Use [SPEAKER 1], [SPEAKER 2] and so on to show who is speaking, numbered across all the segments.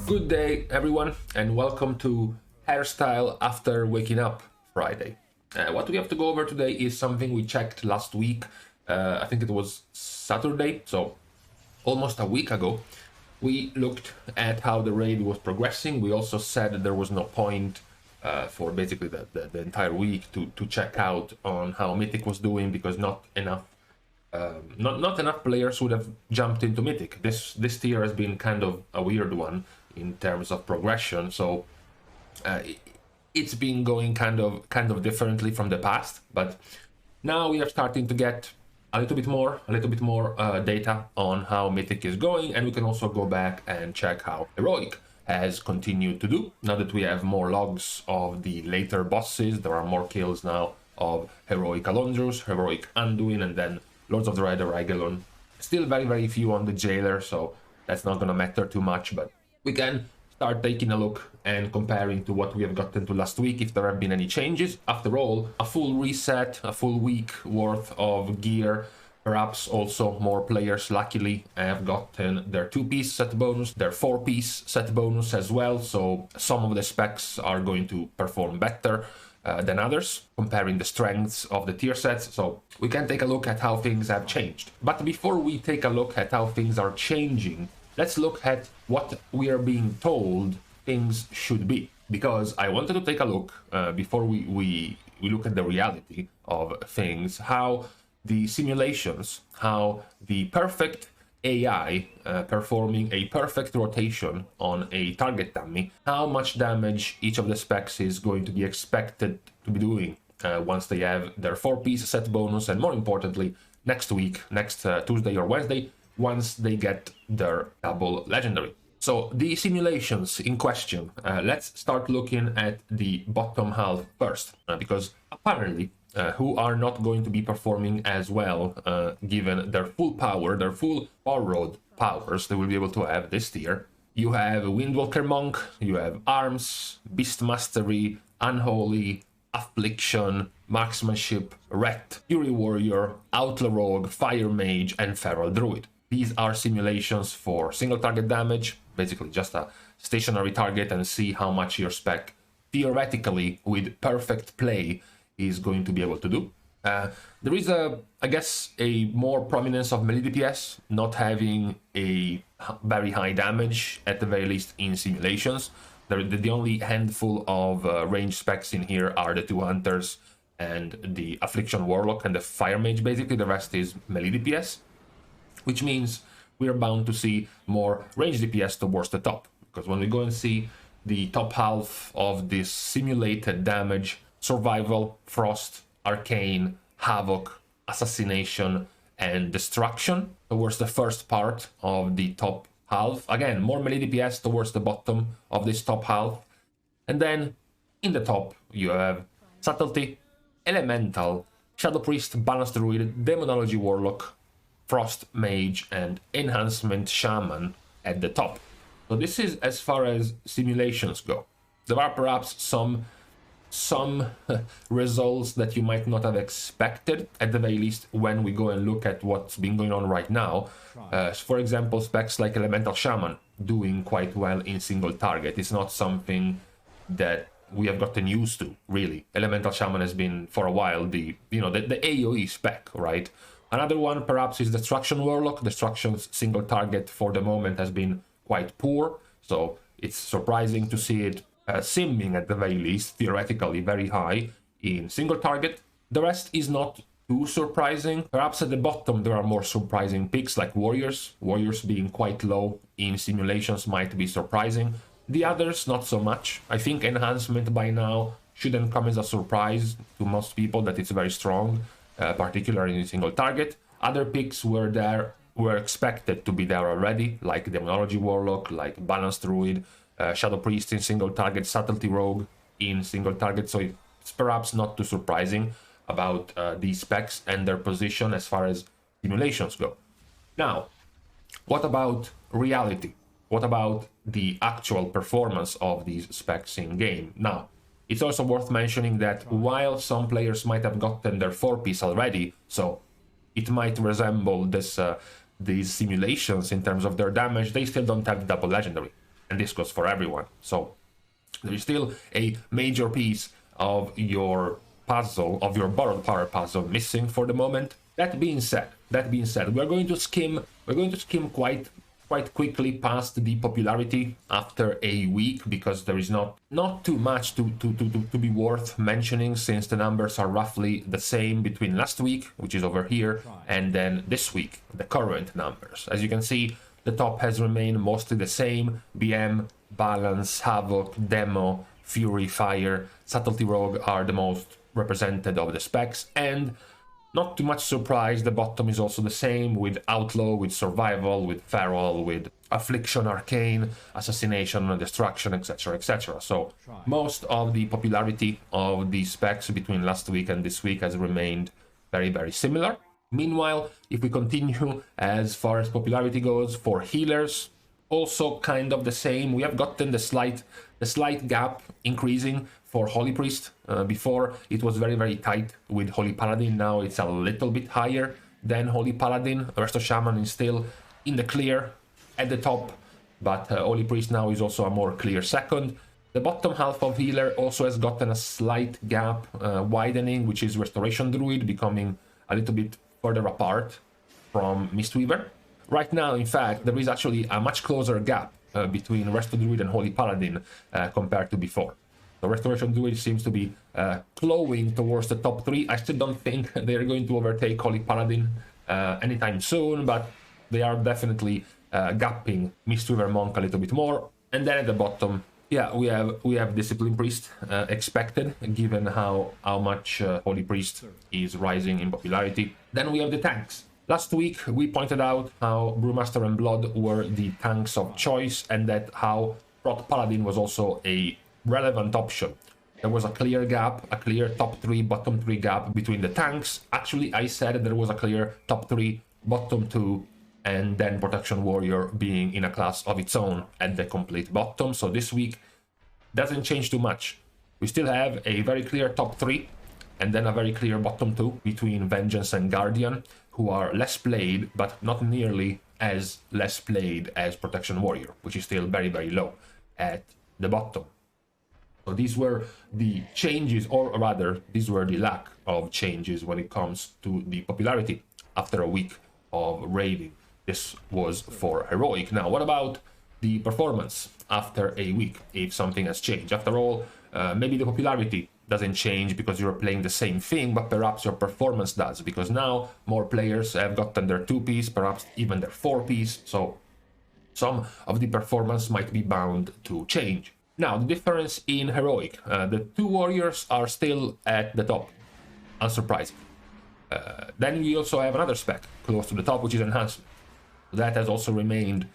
[SPEAKER 1] Good day, everyone, and welcome to Hairstyle After Waking Up Friday. What we have to go over today is something we checked last week. I think it was Saturday, so almost a week ago. We looked at how the raid was progressing. We also said that there was no point for basically the entire week to check out on how Mythic was doing because not enough players would have jumped into Mythic. This tier has been kind of a weird one in terms of progression, so it's been going kind of differently from the past. But now we are starting to get a little bit more data on how Mythic is going, and we can also go back and check how Heroic has continued to do. Now that we have more logs of the later bosses, there are more kills now of Heroic Alondrus, Heroic Anduin, and then Lords of the Red Regelon. Still very few on the Jailer, so that's not gonna matter too much, but we can start taking a look and comparing to what we have gotten to last week, if there have been any changes. After all, a full reset, a full week worth of gear, perhaps also more players luckily have gotten their 2-piece set bonus, their 4-piece set bonus as well, so some of the specs are going to perform better than others, comparing the strengths of the tier sets, so we can take a look at how things have changed. But before we take a look at how things are changing, let's look at what we are being told things should be, because I wanted to take a look before we look at the reality of things, how the simulations, how the perfect AI performing a perfect rotation on a target dummy, how much damage each of the specs is going to be expected to be doing once they have their 4-piece set bonus, and more importantly, next week, next Tuesday or Wednesday, once they get their double legendary. So the simulations in question, let's start looking at the bottom half first, because apparently who are not going to be performing as well given their full power, their full Allroad powers they will be able to have this tier. You have Windwalker Monk, you have Arms, Beast Mastery, Unholy, Affliction, Marksmanship, Ret, Fury Warrior, Outlaw Rogue, Fire Mage, and Feral Druid. These are simulations for single target damage, basically just a stationary target, and see how much your spec theoretically with perfect play is going to be able to do. There is I guess a more prominence of melee DPS not having a very high damage, at the very least in simulations. The only handful of range specs in here are the 2 Hunters and the Affliction Warlock and the Fire Mage. Basically the rest is melee DPS, which means we are bound to see more range DPS towards the top, because when we go and see the top half of this simulated damage, Survival, Frost, Arcane, Havoc, Assassination, and Destruction towards the first part of the top half. Again, more melee DPS towards the bottom of this top half. And then in the top, you have Subtlety, Elemental, Shadow Priest, Balanced Druid, Demonology Warlock, Frost Mage, and Enhancement Shaman at the top. So this is as far as simulations go. There are perhaps some results that you might not have expected, at the very least when we go and look at what's been going on right now. For example, specs like Elemental Shaman doing quite well in single target. It's not something that we have gotten used to, really. Elemental Shaman has been for a while the AoE spec, right? Another one perhaps is Destruction Warlock. Destruction's single target for the moment has been quite poor, so it's surprising to see it simming at the very least, theoretically very high in single target. The rest is not too surprising. Perhaps at the bottom there are more surprising picks like Warriors. Warriors being quite low in simulations might be surprising. The others not so much. I think Enhancement by now shouldn't come as a surprise to most people that it's very strong, particularly in single target. Other picks were expected to be there already, like Demonology Warlock, like Balanced Druid, Shadow Priest in single target, Subtlety Rogue in single target, so it's perhaps not too surprising about these specs and their position as far as simulations go. Now, what about reality? What about the actual performance of these specs in game? Now, it's also worth mentioning that while some players might have gotten their 4-piece already, so it might resemble these simulations in terms of their damage, they still don't have the double legendary. and this goes for everyone. So there is still a major piece of your puzzle, of your borrowed power puzzle, missing for the moment. That being said, we're going to skim quite quickly past the popularity after a week, because there is not too much to be worth mentioning, since the numbers are roughly the same between last week, which is over here, and then this week, the current numbers. As you can see, the top has remained mostly the same. BM, Balance, Havoc, Demo, Fury, Fire, Subtlety, Rogue are the most represented of the specs, and not too much surprise, the bottom is also the same, with Outlaw, with Survival, with Feral, with Affliction, Arcane, Assassination, Destruction, etc, etc. So most of the popularity of the specs between last week and this week has remained very, very similar. Meanwhile, if we continue as far as popularity goes, for healers, also kind of the same. We have gotten the slight gap increasing for Holy Priest. Before it was very, very tight with Holy Paladin. Now it's a little bit higher than Holy Paladin. Resto Shaman is still in the clear at the top, but Holy Priest now is also a more clear second. The bottom half of healer also has gotten a slight gap widening, which is Restoration Druid becoming a little bit further apart from Mistweaver. Right now, in fact, there is actually a much closer gap between Resto Druid and Holy Paladin compared to before. The Restoration Druid seems to be clawing towards the top 3. I still don't think they're going to overtake Holy Paladin anytime soon, but they are definitely gapping Mistweaver Monk a little bit more. And then at the bottom, yeah, we have Discipline Priest expected, given how much Holy Priest is rising in popularity. Then we have the tanks. Last week, we pointed out how Brewmaster and Blood were the tanks of choice, and that how Prot Paladin was also a relevant option. There was a clear gap, a clear top 3, bottom 3 gap between the tanks. Actually, I said there was a clear top 3, bottom 2, and then Protection Warrior being in a class of its own at the complete bottom. So this week doesn't change too much. We still have a very clear top 3, and then a very clear bottom 2 between Vengeance and Guardian, who are less played, but not nearly as less played as Protection Warrior, which is still very, very low at the bottom. So these were the changes, or rather, these were the lack of changes when it comes to the popularity after a week of raiding. This was for Heroic. Now, what about the performance after a week, if something has changed? After all, maybe the popularity doesn't change because you're playing the same thing, but perhaps your performance does, because now more players have gotten their 2-piece, perhaps even their 4-piece, so some of the performance might be bound to change. Now, the difference in Heroic, the 2 warriors are still at the top, unsurprising. Then we also have another spec close to the top, which is Enhancement. That has also remained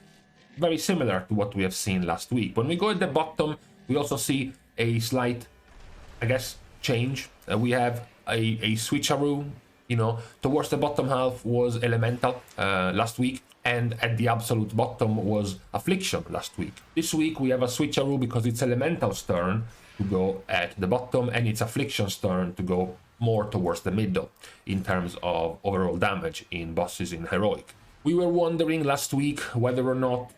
[SPEAKER 1] very similar to what we have seen last week. When we go at the bottom, we also see a slight, I guess, change. We have a switcheroo, you know. Towards the bottom half was Elemental last week, and at the absolute bottom was Affliction last week. This week we have a switcheroo because it's Elemental's turn to go at the bottom, and it's Affliction's turn to go more towards the middle in terms of overall damage in bosses in Heroic. We were wondering last week whether or not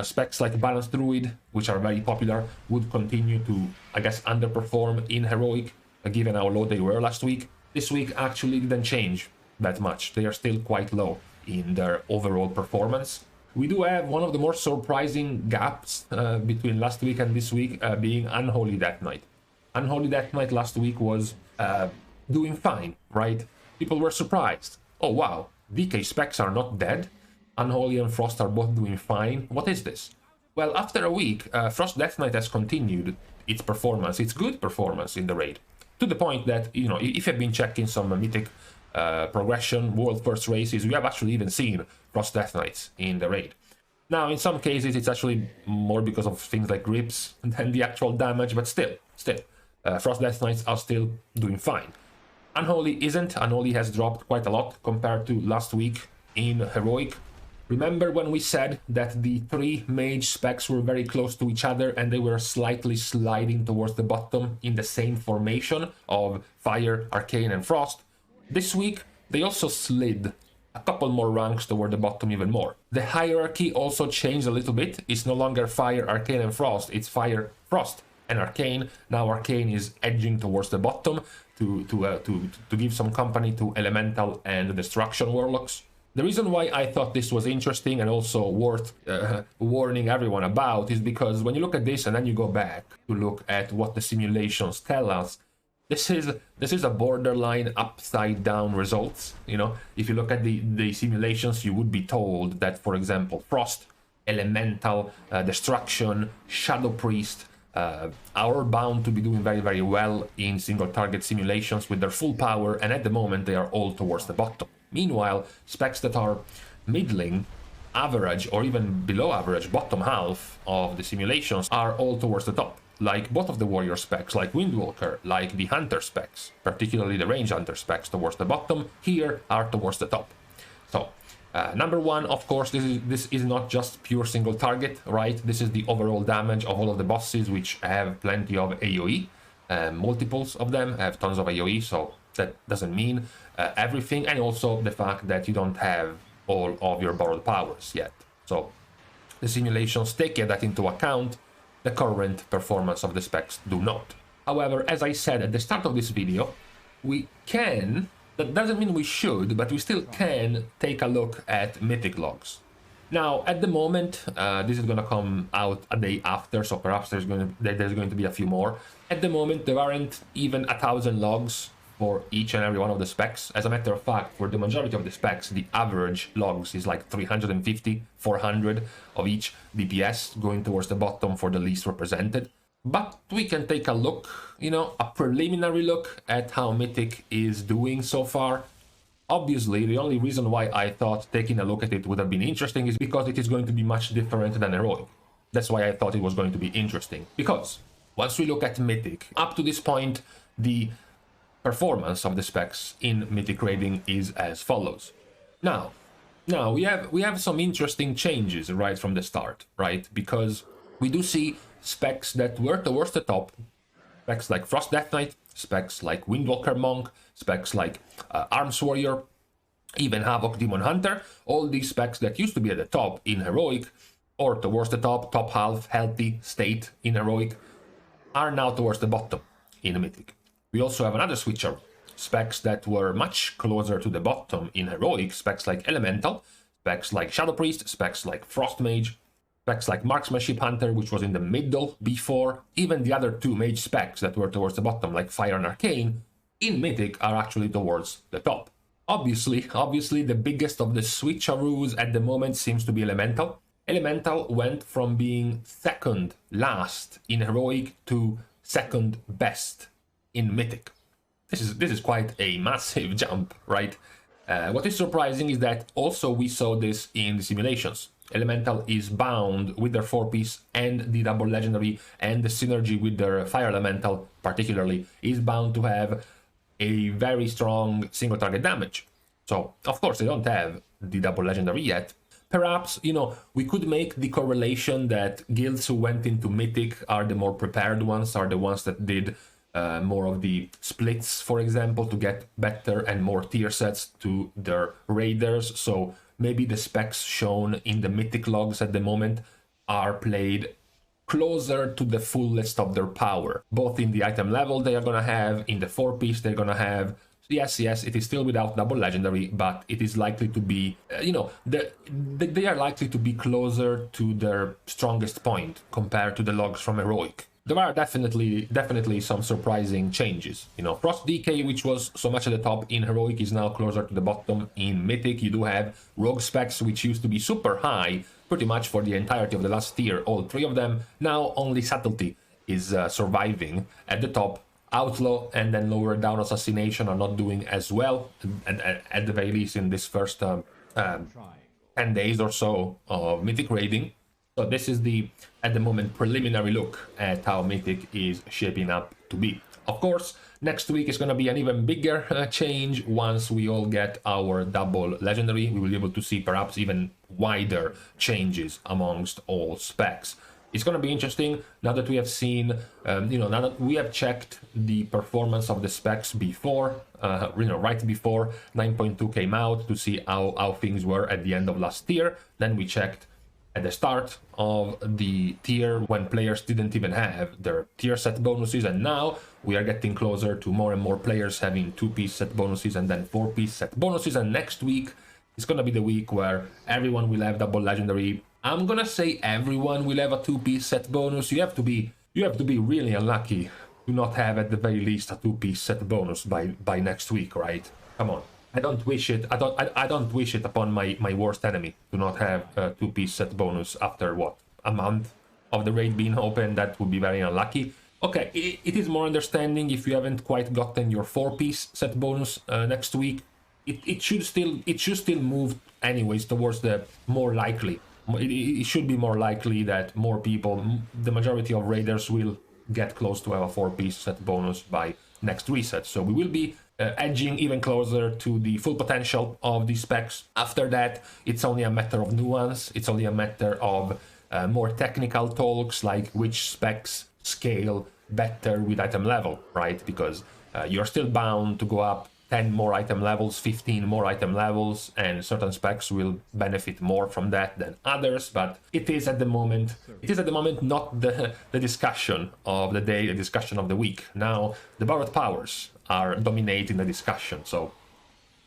[SPEAKER 1] specs like Balanced Druid, which are very popular, would continue to, I guess, underperform in Heroic, given how low they were last week. This week actually didn't change that much. They are still quite low in their overall performance. We do have one of the more surprising gaps between last week and this week being Unholy Death Knight. Unholy Death Knight last week was doing fine, right? People were surprised. Oh wow, DK specs are not dead. Unholy and Frost are both doing fine. What is this? Well, after a week, Frost Death Knight has continued its performance, its good performance in the raid. To the point that, you know, if you've been checking some Mythic progression, World First races, you have actually even seen Frost Death Knights in the raid. Now, in some cases, it's actually more because of things like grips than the actual damage, but still, Frost Death Knights are still doing fine. Unholy isn't. Unholy has dropped quite a lot compared to last week in Heroic. Remember when we said that the 3 mage specs were very close to each other and they were slightly sliding towards the bottom in the same formation of Fire, Arcane and Frost? This week, they also slid a couple more ranks toward the bottom even more. The hierarchy also changed a little bit. It's no longer Fire, Arcane, and Frost. It's Fire, Frost, and Arcane. Now Arcane is edging towards the bottom to give some company to Elemental and Destruction Warlocks. The reason why I thought this was interesting and also worth warning everyone about is because when you look at this and then you go back to look at what the simulations tell us, this is a borderline upside down results. You know, if you look at the simulations, you would be told that, for example, Frost, Elemental, Destruction, Shadow Priest are bound to be doing very, very well in single target simulations with their full power, and at the moment they are all towards the bottom. Meanwhile, specs that are middling, average, or even below average, bottom half of the simulations are all towards the top. Like both of the warrior specs, like Windwalker, like the hunter specs, particularly the range hunter specs towards the bottom, here are towards the top. So, number one, of course, this is not just pure single target, right? This is the overall damage of all of the bosses, which have plenty of AoE. Multiples of them have tons of AoE, so that doesn't mean everything, and also the fact that you don't have all of your borrowed powers yet. So the simulations take that into account. The current performance of the specs do not. However, as I said at the start of this video, we can, that doesn't mean we should, but we still can take a look at Mythic logs. Now, at the moment, this is going to come out a day after, so perhaps there's going to be a few more. At the moment, there aren't even 1,000 logs for each and every one of the specs. As a matter of fact, for the majority of the specs, the average logs is like 350, 400 of each DPS, going towards the bottom for the least represented. But we can take a look, you know, a preliminary look at how Mythic is doing so far. Obviously, the only reason why I thought taking a look at it would have been interesting is because it is going to be much different than Heroic. That's why I thought it was going to be interesting. Because once we look at Mythic, up to this point, the performance of the specs in Mythic raiding is as follows. Now we have some interesting changes right from the start, right? Because we do see specs that were towards the top, specs like Frost Death Knight, specs like Windwalker Monk, specs like Arms Warrior, even Havoc Demon Hunter. All these specs that used to be at the top in Heroic, or towards the top half, healthy state in Heroic, are now towards the bottom in Mythic. We also have another switcher, specs that were much closer to the bottom in Heroic, specs like Elemental, specs like Shadow Priest, specs like Frost Mage, specs like Marksmanship Hunter, which was in the middle before. Even the other two mage specs that were towards the bottom, like Fire and Arcane, in Mythic are actually towards the top. Obviously, the biggest of the switcheroos at the moment seems to be Elemental. Elemental went from being second last in Heroic to second best in Mythic. This is quite a massive jump, right? What is surprising is that also we saw this in the simulations. Elemental is bound with their 4-piece and the double legendary, and the synergy with their Fire Elemental particularly is bound to have a very strong single target damage. So, of course, they don't have the double legendary yet. Perhaps, you know, we could make the correlation that guilds who went into Mythic are the more prepared ones, are the ones that did more of the splits, for example, to get better and more tier sets to their raiders. So maybe the specs shown in the Mythic logs at the moment are played closer to the fullest of their power, both in the item level they are going to have, in the 4-piece they're going to have. Yes, it is still without double legendary, but it is likely to be, you know, they are likely to be closer to their strongest point compared to the logs from Heroic. There are definitely some surprising changes. You know, Frost DK, which was so much at the top in Heroic, is now closer to the bottom in Mythic. You do have Rogue specs, which used to be super high pretty much for the entirety of the last tier, all three of them. Now only Subtlety is surviving at the top. Outlaw and then lower down Assassination are not doing as well, and at the very least in this first 10 days or so of Mythic raiding. So this is the, at the moment, preliminary look at how Mythic is shaping up to be. Of course, next week is going to be an even bigger change. Once we all get our double legendary, we will be able to see perhaps even wider changes amongst all specs. it's going to be interesting now that we have seen, now that we have checked the performance of the specs before, right before 9.2 came out, to see how things were at the end of last tier. Then we checked at the start of the tier when players didn't even have their tier set bonuses, and now we are getting closer to more and more players having 2-piece set bonuses and then 4-piece set bonuses. And next week is gonna be the week where everyone will have double legendary. I'm gonna say everyone will have a 2-piece set bonus. You have to be really unlucky to not have at the very least a 2-piece set bonus by next week, right? Come on. I don't wish it. I don't wish it upon my worst enemy to not have a 2-piece set bonus after what, a month of the raid being open. That would be very unlucky. Okay, it is more understanding if you haven't quite gotten your 4-piece set bonus next week. It should still move anyways towards the more likely. It should be more likely that more people, the majority of raiders, will get close to have a 4-piece set bonus by next reset. So we will be edging even closer to the full potential of these specs. After that, it's only a matter of nuance. It's only a matter of more technical talks, like which specs scale better with item level, right? Because you're still bound to go up 10 more item levels, 15 more item levels, and certain specs will benefit more from that than others. But it is at the moment not the discussion of the day, the discussion of the week. Now the borrowed powers are dominating the discussion. So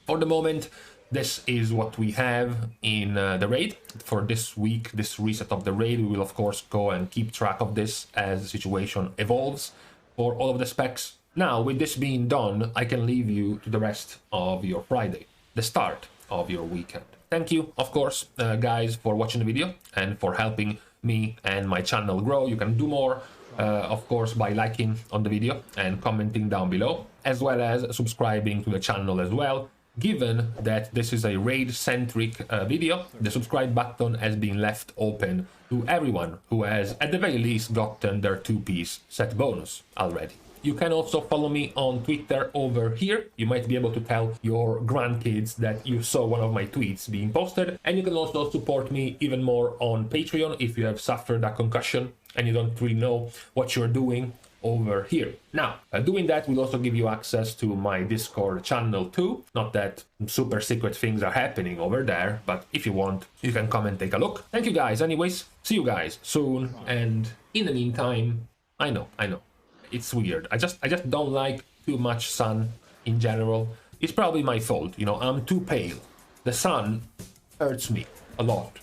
[SPEAKER 1] for the moment, this is what we have in the raid for this week, this reset of the raid. We will of course go and keep track of this as the situation evolves for all of the specs. Now, with this being done, I can leave you to the rest of your Friday, the start of your weekend. Thank you, of course, guys, for watching the video and for helping me and my channel grow. You can do more, of course, by liking on the video and commenting down below, as well as subscribing to the channel as well. Given that this is a raid-centric video, the subscribe button has been left open to everyone who has, at the very least, gotten their 2-piece set bonus already. You can also follow me on Twitter over here. You might be able to tell your grandkids that you saw one of my tweets being posted. And you can also support me even more on Patreon if you have suffered a concussion and you don't really know what you're doing over here. Now, doing that will also give you access to my Discord channel too. Not that super secret things are happening over there, but if you want, you can come and take a look. Thank you guys anyways. See you guys soon. And in the meantime, I know. It's weird. I just don't like too much sun in general. It's probably my fault, I'm too pale. The sun hurts me a lot.